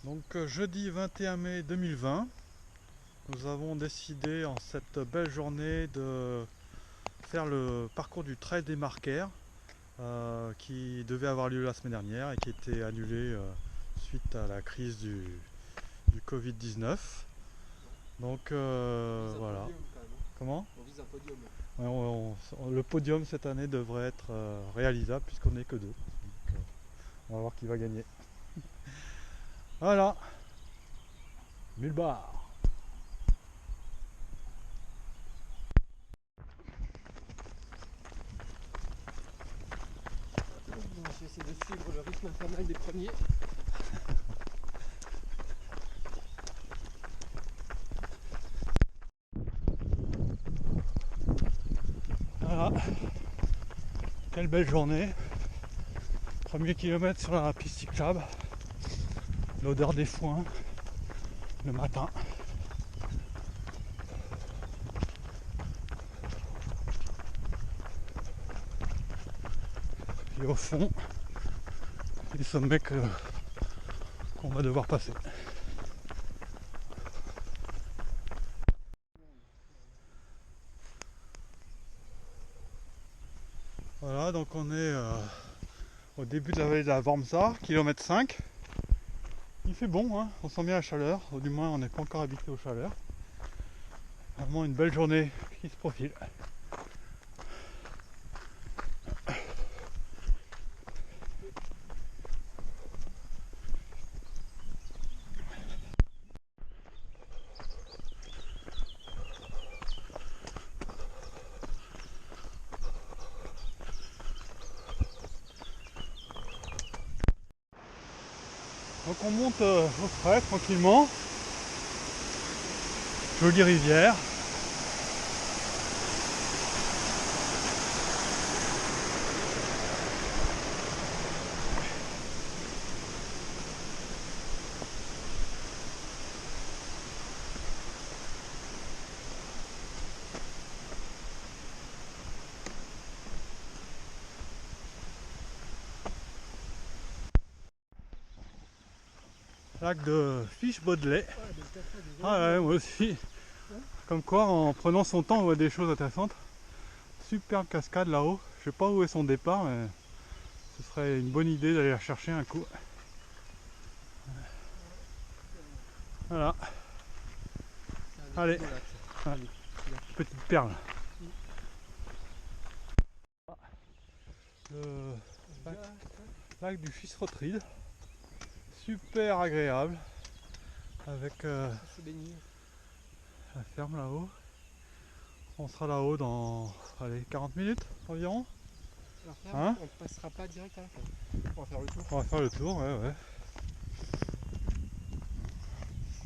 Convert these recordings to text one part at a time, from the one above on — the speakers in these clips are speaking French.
Donc jeudi 21 mai 2020, nous avons décidé en cette belle journée de faire le parcours du Trail des Marquaires qui devait avoir lieu la semaine dernière et qui était annulé suite à la crise du Covid-19. Donc voilà. Podium, quand même. Comment? On vise un podium. Ouais, le podium cette année devrait être réalisable puisqu'on n'est que deux. Donc, on va voir qui va gagner. Voilà, 1000 bars. Je vais essayer de suivre le rythme infernal des premiers. Voilà, quelle belle journée. Premier kilomètre sur la piste cyclable. L'odeur des foins le matin. Et au fond, les sommets qu'on va devoir passer. Voilà, donc on est au début de la vallée de la Vormsa, kilomètre 5. Il fait bon, hein, on sent bien la chaleur, ou du moins on n'est pas encore habitué aux chaleurs. Vraiment une belle journée qui se profile. Donc on monte au frais tranquillement. Jolie rivière. Lac de Fiche-Baudelais. Ah ouais, moi aussi. Comme quoi, en prenant son temps, on voit des choses intéressantes. Superbe cascade là-haut. Je sais pas où est son départ, mais ce serait une bonne idée d'aller la chercher un coup. Voilà. Allez, petite perle. Le lac du Fisrotride. Super agréable. Avec la ferme là-haut. On sera là-haut dans 40 minutes environ. Hein, on ne passera pas direct à la ferme. On va faire le tour. On va faire le tour, ouais.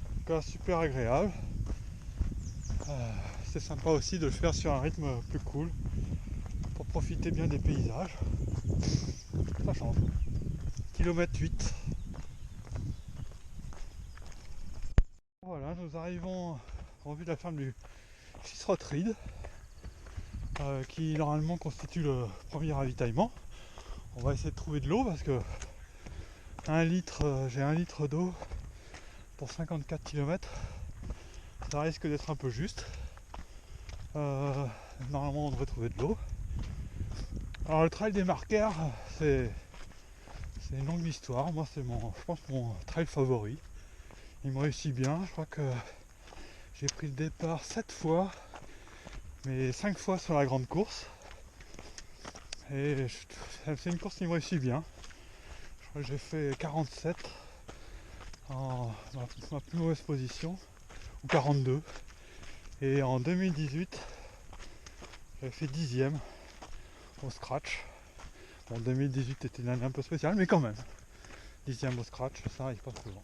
En tout cas, super agréable. C'est sympa aussi de le faire sur un rythme plus cool pour profiter bien des paysages. Ça change. Kilomètre 8. Voilà, nous arrivons en vue de la ferme du Fisrotride qui normalement constitue le premier ravitaillement. On va essayer de trouver de l'eau parce que j'ai 1 litre d'eau pour 54 km. Ça risque d'être un peu juste. Normalement on devrait trouver de l'eau. Alors le trail des Marquaires, c'est une longue histoire. Moi c'est je pense mon trail favori. Il me réussit bien. Je crois que j'ai pris le départ 7 fois, mais 5 fois sur la grande course. Et c'est une course qui me réussit bien. Je crois que j'ai fait 47 en ma plus mauvaise position, ou 42. Et en 2018, j'avais fait 10e au scratch. Bon, 2018 était une année un peu spéciale, mais quand même. 10e au scratch, ça arrive pas souvent.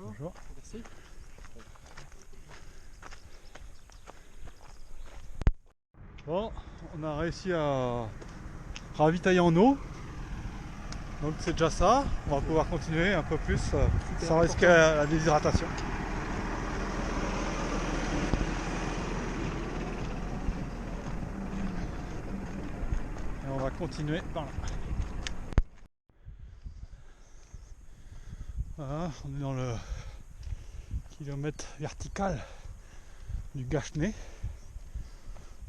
Bonjour. Merci. Bon, on a réussi à ravitailler en eau. Donc c'est déjà ça. On va pouvoir continuer un peu plus sans risquer la déshydratation. Et on va continuer par là. Voilà, on est dans le kilomètre vertical du Gachenay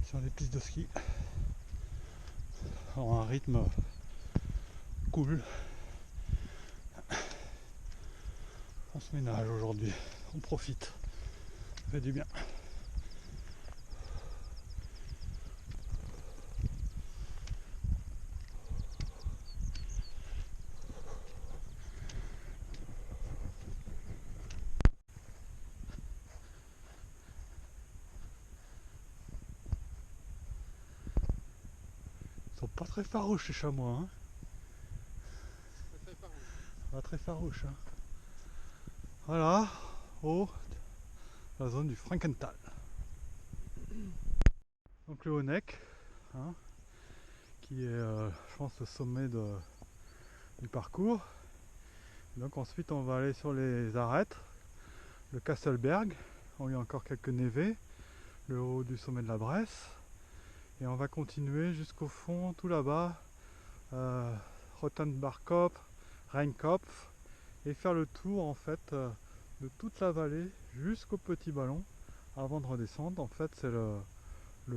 sur les pistes de ski. Alors, un rythme cool. On se ménage aujourd'hui, on profite, ça fait du bien. Ils sont pas très farouches les chamois, hein. Pas très farouches, hein. Voilà, haut, la zone du Frankenthal. Donc le Honeck, hein, qui est, je pense, le sommet du parcours. Donc ensuite on va aller sur les arêtes, le Kasselberg, on y a encore quelques névés, le haut du sommet de la Bresse, et on va continuer jusqu'au fond, tout là-bas, Rottenbarkopf, Rheinkopf, et faire le tour en fait de toute la vallée jusqu'au petit ballon avant de redescendre. En fait c'est le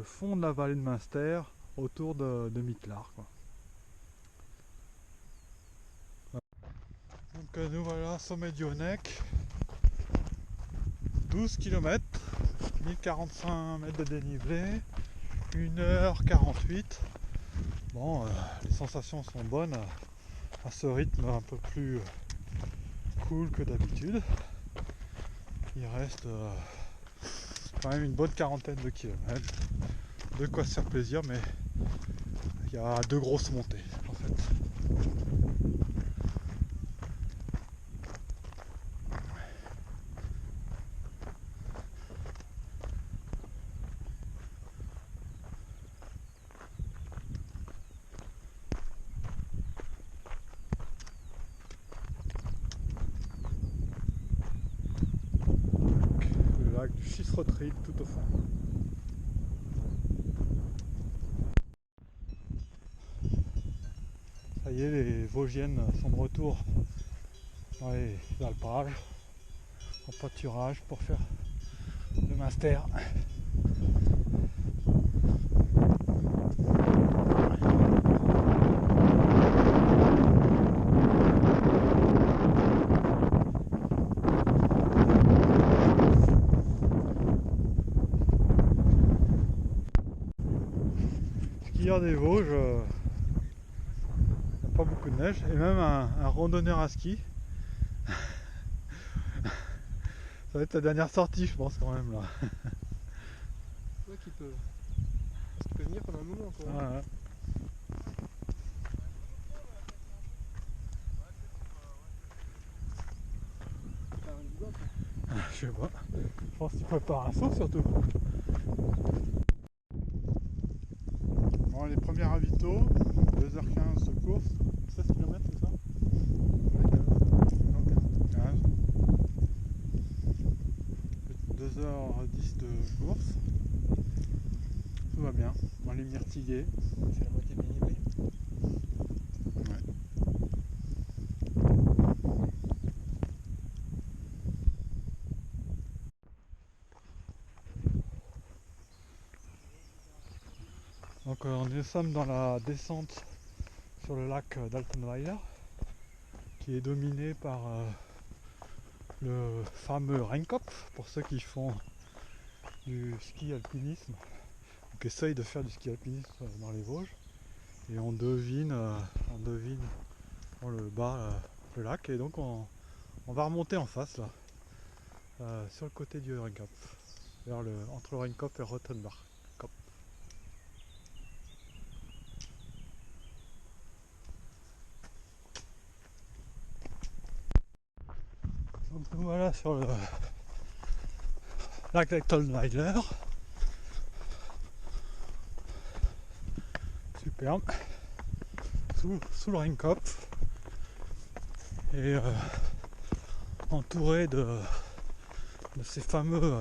fond de la vallée de Münster autour de Mittlar, quoi. Donc nous voilà sommet du Honeck, 12 km, 1045 mètres de dénivelé, 1h48. Bon, les sensations sont bonnes à ce rythme un peu plus cool que d'habitude. Il reste quand même une bonne quarantaine de kilomètres, de quoi se faire plaisir, mais il y a deux grosses montées en fait. Le lac du Schisrotrieb tout au fond. Ça y est, les Vosgiennes sont de retour dans les alpages, en pâturage pour faire le Münster. Skieur des Vosges, il n'y a pas beaucoup de neige, et même un randonneur à ski. Ça va être la dernière sortie, je pense, quand même là. Ouais, qui peut venir pendant un moment, quoi. Ouais. Je sais pas. Je pense qu'il prépare un saut surtout. Bon, les premiers ravitaux, 2h15 de course, 16 km c'est ça? 15. 2h10 de course. Tout va bien. On est mirtillé. C'est la moitié dénivelé. Ouais. Donc nous sommes dans la descente sur le lac d'Altenweiler, qui est dominé par le fameux Rheinkopf, pour ceux qui font du ski alpinisme, ou qui essayent de faire du ski alpinisme dans les Vosges. Et on devine dans le bas le lac, et donc on va remonter en face là, sur le côté du Rheinkopf, entre le Rheinkopf et Rottenbach. Donc nous voilà sur le lac d'Altenweiler. Superbe. Sous le Rheinkopf. Et entouré de ces fameux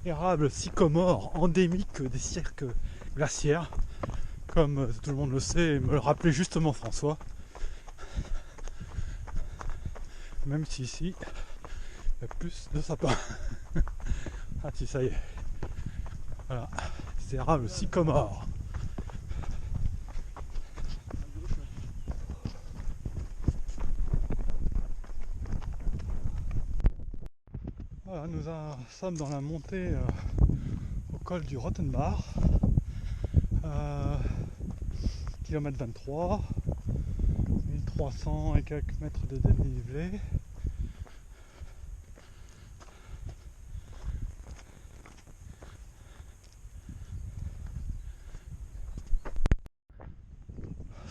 érables sycomores endémiques des cirques glaciaires, comme tout le monde le sait et me le rappelait justement François. même si ici il y a plus de sapins. Ah si, ça y est. Voilà, c'est érable sycomore. Voilà, nous sommes dans la montée au col du Rottenbach, kilomètre 23, 1300 et quelques mètres de dénivelé.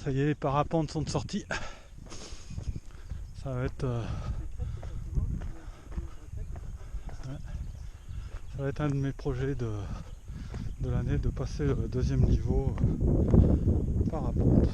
Ça y est, les parapentes sont de sortie. Ça va être, ça va être un de mes projets de l'année, de passer le deuxième niveau parapente.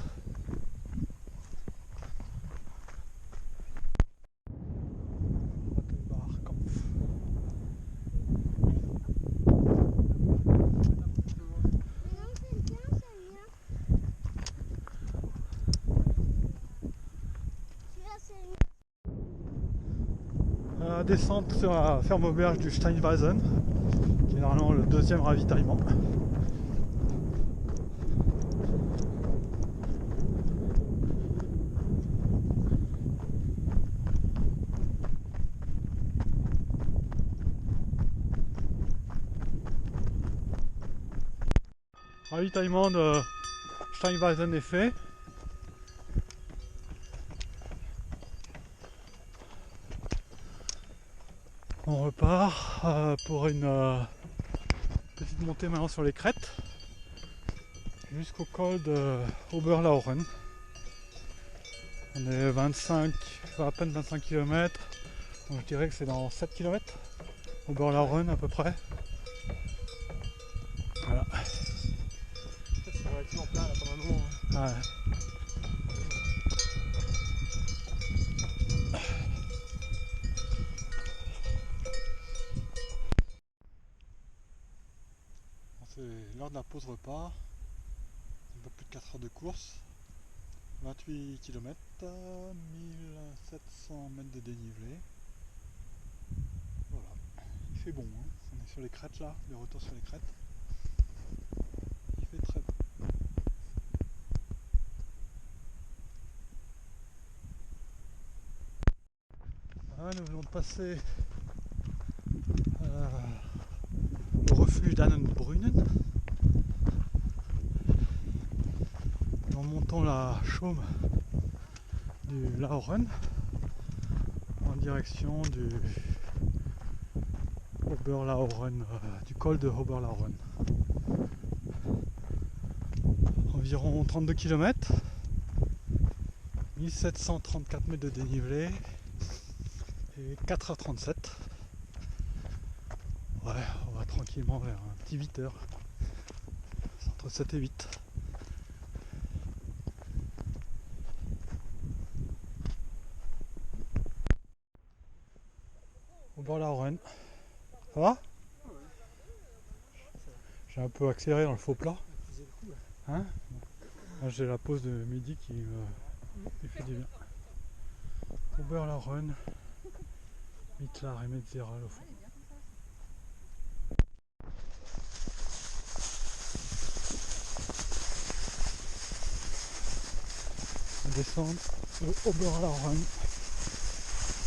La descente sur la ferme auberge du Steinweisen, qui est normalement le deuxième ravitaillement. Ravitaillement de Steinweisen est fait. On repart pour une petite montée maintenant sur les crêtes jusqu'au col de Oberlauren. On est à peine 25 km, donc je dirais que c'est dans 7 km. Oberlauren à peu près. Voilà. C'est relativement plat là pendant un moment. Ouais. C'est l'heure de la pause repas. Un peu plus de 4 heures de course. 28 km, 1700 mètres de dénivelé. Voilà. Il fait bon, hein. On est sur les crêtes là, le retour sur les crêtes. Il fait très bon. Ah, nous venons de passer au refuge d'Annenbrunnen. En montant la chaume du Lauren en direction du Oberlauren, du col de Oberlauren. Environ 32 km, 1734 mètres de dénivelé et 4h37. Ouais, on va tranquillement vers un petit 8h. C'est entre 7 et 8. Oberlauren. Ça va? J'ai un peu accéléré dans le faux plat. Hein? Là, j'ai la pause de midi qui me fait du bien. Oberlauren, Mittlar et Metzeral au fond. On descend au Oberlauren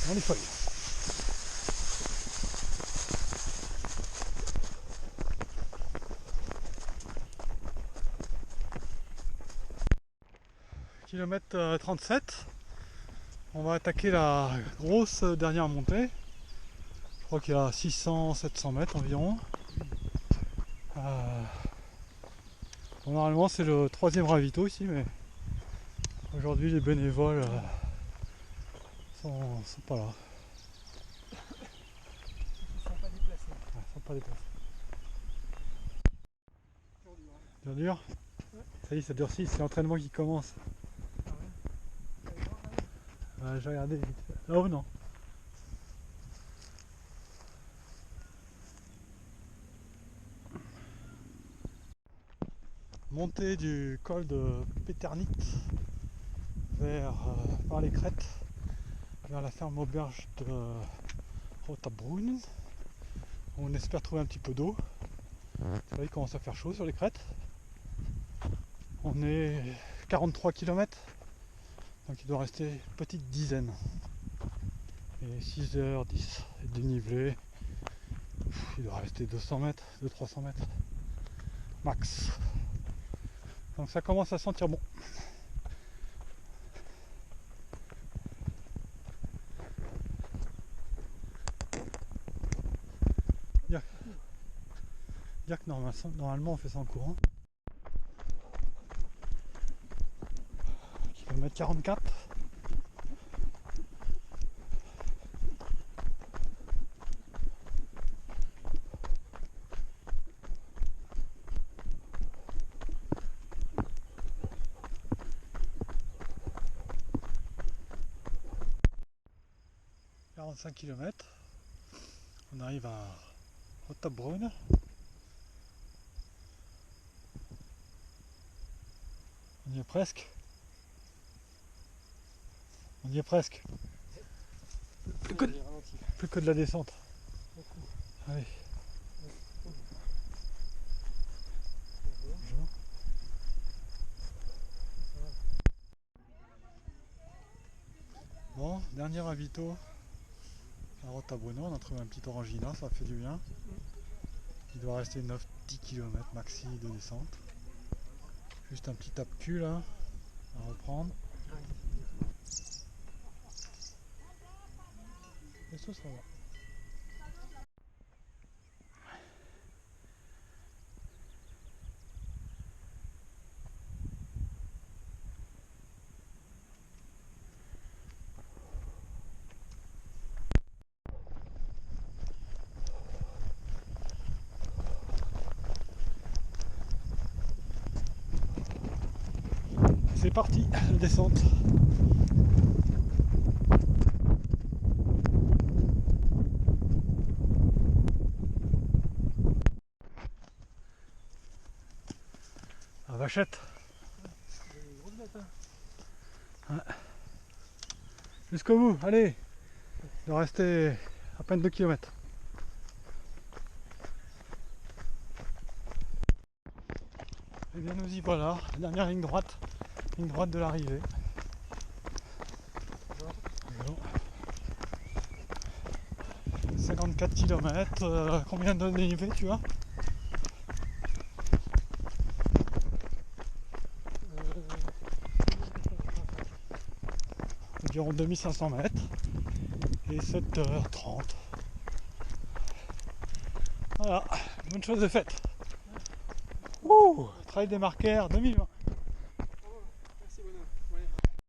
dans les feuilles. Kilomètre 37, on va attaquer la grosse dernière montée. Je crois qu'il y a 600-700 mètres environ. Bon, normalement c'est le troisième ravito ici, mais aujourd'hui les bénévoles sont pas là. Ils sont pas déplacés. Ouais, sont pas déplacés. Dur dur. Ouais. Ça y est, ça durcit, c'est l'entraînement qui commence. Ah ouais. Ouais, j'ai regardé vite fait. Là-haut non. Montée du col de Péternit vers par les crêtes vers la ferme auberge de Rotabrunnen. On espère trouver un petit peu d'eau. C'est vrai qu'il commence à faire chaud sur les crêtes. On est 43 km, donc il doit rester une petite dizaine. Et 6h10 et dénivelé, il doit rester 200 mètres, 200-300 mètres max. Donc ça commence à sentir bon. Dire que normalement on fait ça en courant. Kilomètre 44. km. On arrive à Rotabrunnen. On y est presque. On y est presque. Plus que de la descente. Allez. Bonjour. Bon, dernier ravito à Rotabrunnen. On a trouvé un petit orangina, ça fait du bien. Il doit rester 9-10 km maxi de descente. Juste un petit tape-cul là à reprendre. Et ce sera là. C'est parti, descente. La vachette. Ouais. Jusqu'au bout, allez. Il doit rester à peine 2 km. Et bien nous y voilà, la dernière ligne droite de l'arrivée. 54 km, combien de dénivelé tu as? Environ 2500 mètres et 7h30. Voilà, bonne chose de faite. Ouh, trail des marqueurs 2020.